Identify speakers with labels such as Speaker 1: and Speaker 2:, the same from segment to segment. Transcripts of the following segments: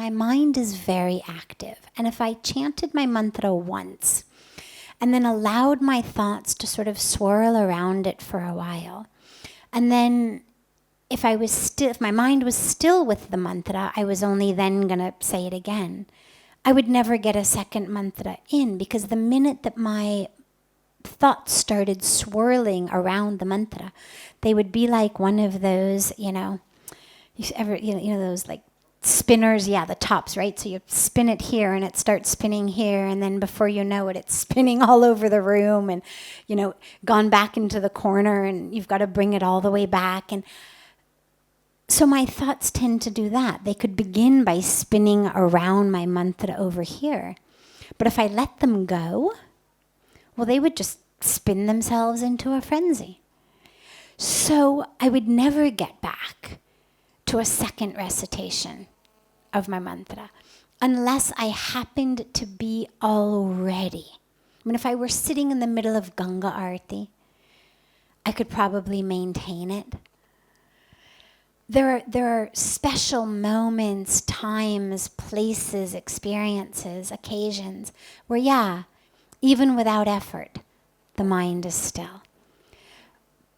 Speaker 1: my mind is very active. And if I chanted my mantra once and then allowed my thoughts to sort of swirl around it for a while, and then if my mind was still with the mantra, I was only then going to say it again. I would never get a second mantra in, because the minute that my thoughts started swirling around the mantra, they would be like one of those, those like spinners, the tops, right? So you spin it here and it starts spinning here, and then before you know it, it's spinning all over the room and, gone back into the corner, and you've got to bring it all the way back. And so my thoughts tend to do that. They could begin by spinning around my mantra over here. But if I let them go, well, they would just spin themselves into a frenzy. So I would never get back to a second recitation of my mantra unless I happened to be already. If I were sitting in the middle of Ganga Arati, I could probably maintain it. There are special moments, times, places, experiences, occasions where, even without effort, the mind is still.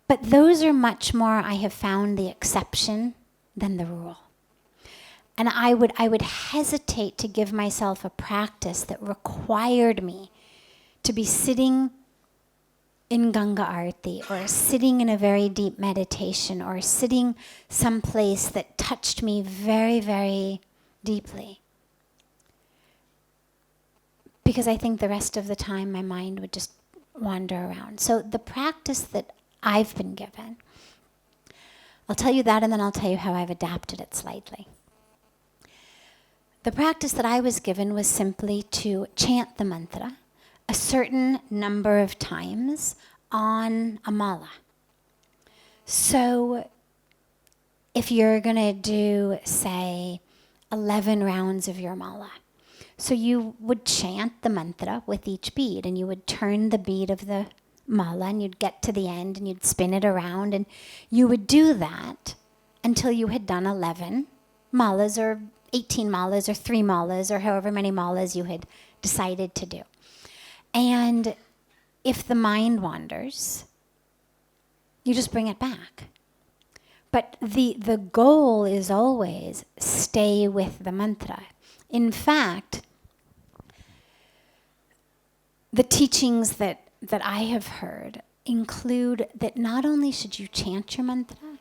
Speaker 1: But those are much more, I have found, the exception than the rule. And I would hesitate to give myself a practice that required me to be sitting in Ganga Arati, or sitting in a very deep meditation, or sitting someplace that touched me very, very deeply. Because I think the rest of the time my mind would just wander around. So the practice that I've been given, I'll tell you that, and then I'll tell you how I've adapted it slightly. The practice that I was given was simply to chant the mantra a certain number of times on a mala. So if you're going to do, say, 11 rounds of your mala, so you would chant the mantra with each bead, and you would turn the bead of the mala, and you'd get to the end, and you'd spin it around, and you would do that until you had done 11 malas, or 18 malas, or 3 malas, or however many malas you had decided to do. And if the mind wanders, you just bring it back. But the goal is always stay with the mantra. In fact, the teachings that I have heard include that not only should you chant your mantra,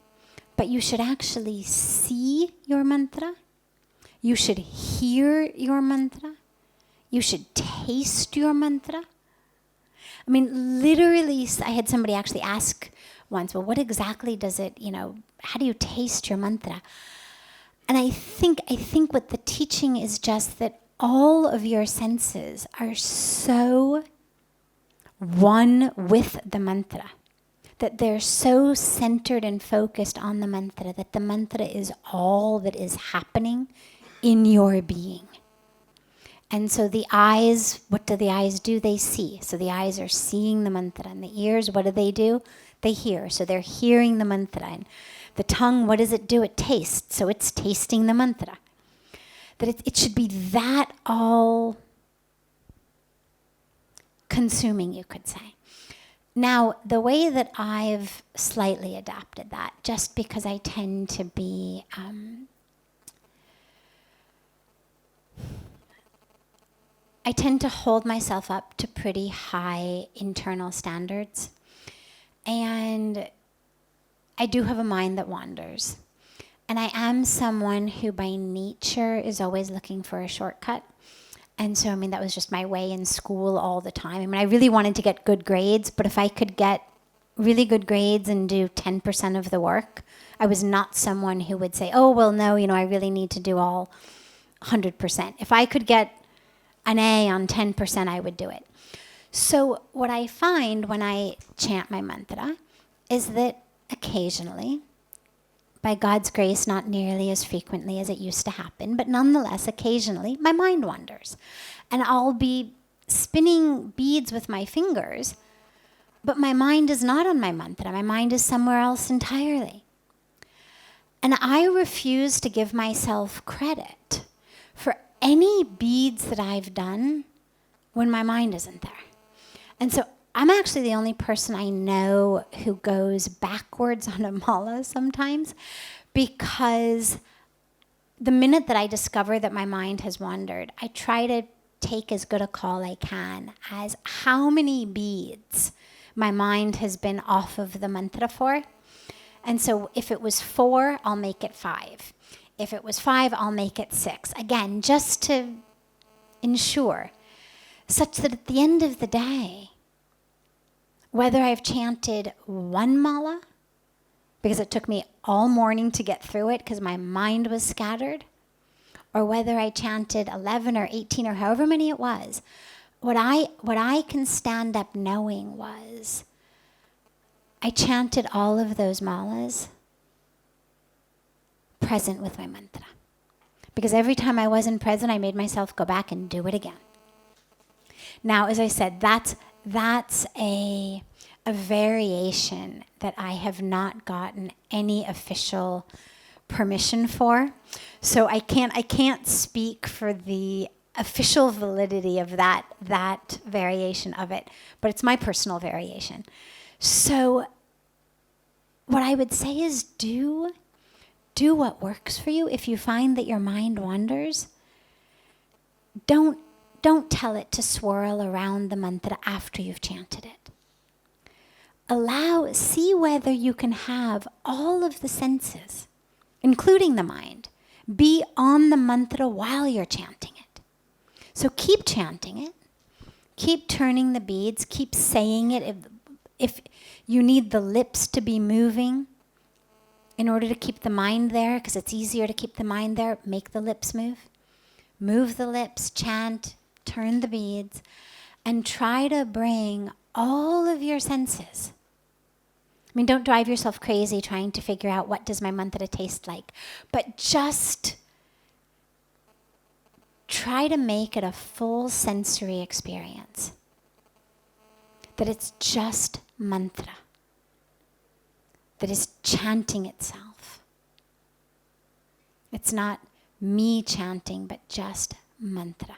Speaker 1: but you should actually see your mantra, you should hear your mantra, you should taste your mantra. Literally, I had somebody actually ask once, well, what exactly does it, how do you taste your mantra? And I think what the teaching is just that all of your senses are so one with the mantra, that they're so centered and focused on the mantra, that the mantra is all that is happening in your being. And so the eyes, what do the eyes do? They see. So the eyes are seeing the mantra. And the ears, what do? They hear. So they're hearing the mantra. And the tongue, what does it do? It tastes. So it's tasting the mantra. That it should be that all consuming, you could say. Now, the way that I've slightly adapted that, just because I tend to be I tend to hold myself up to pretty high internal standards. And I do have a mind that wanders. And I am someone who by nature is always looking for a shortcut. And so, that was just my way in school all the time. I really wanted to get good grades, but if I could get really good grades and do 10% of the work, I was not someone who would say, oh, well, no, I really need to do all 100%. If I could get an A on 10%, I would do it. So what I find when I chant my mantra is that occasionally, by God's grace, not nearly as frequently as it used to happen, but nonetheless, occasionally, my mind wanders. And I'll be spinning beads with my fingers, but my mind is not on my mantra. My mind is somewhere else entirely. And I refuse to give myself credit for any beads that I've done when my mind isn't there. And so I'm actually the only person I know who goes backwards on a mala sometimes, because the minute that I discover that my mind has wandered, I try to take as good a call I can as how many beads my mind has been off of the mantra for. And so if it was 4, I'll make it 5. If it was 5, I'll make it 6. Again, just to ensure, such that at the end of the day, whether I've chanted 1 mala, because it took me all morning to get through it because my mind was scattered, or whether I chanted 11 or 18 or however many it was, what I can stand up knowing was I chanted all of those malas present with my mantra. Because every time I wasn't present, I made myself go back and do it again. Now, as I said, that's a variation that I have not gotten any official permission for. So I can't speak for the official validity of that variation of it, but it's my personal variation. So what I would say is do what works for you. If you find that your mind wanders, don't tell it to swirl around the mantra after you've chanted it. See whether you can have all of the senses, including the mind, be on the mantra while you're chanting it. So keep chanting it. Keep turning the beads. Keep saying it. If you need the lips to be moving in order to keep the mind there, because it's easier to keep the mind there, make the lips move. Move the lips, chant, turn the beads, and try to bring all of your senses. I mean, don't drive yourself crazy trying to figure out what does my mantra taste like, but just try to make it a full sensory experience. That it's just mantra. That is chanting itself. It's not me chanting, but just mantra.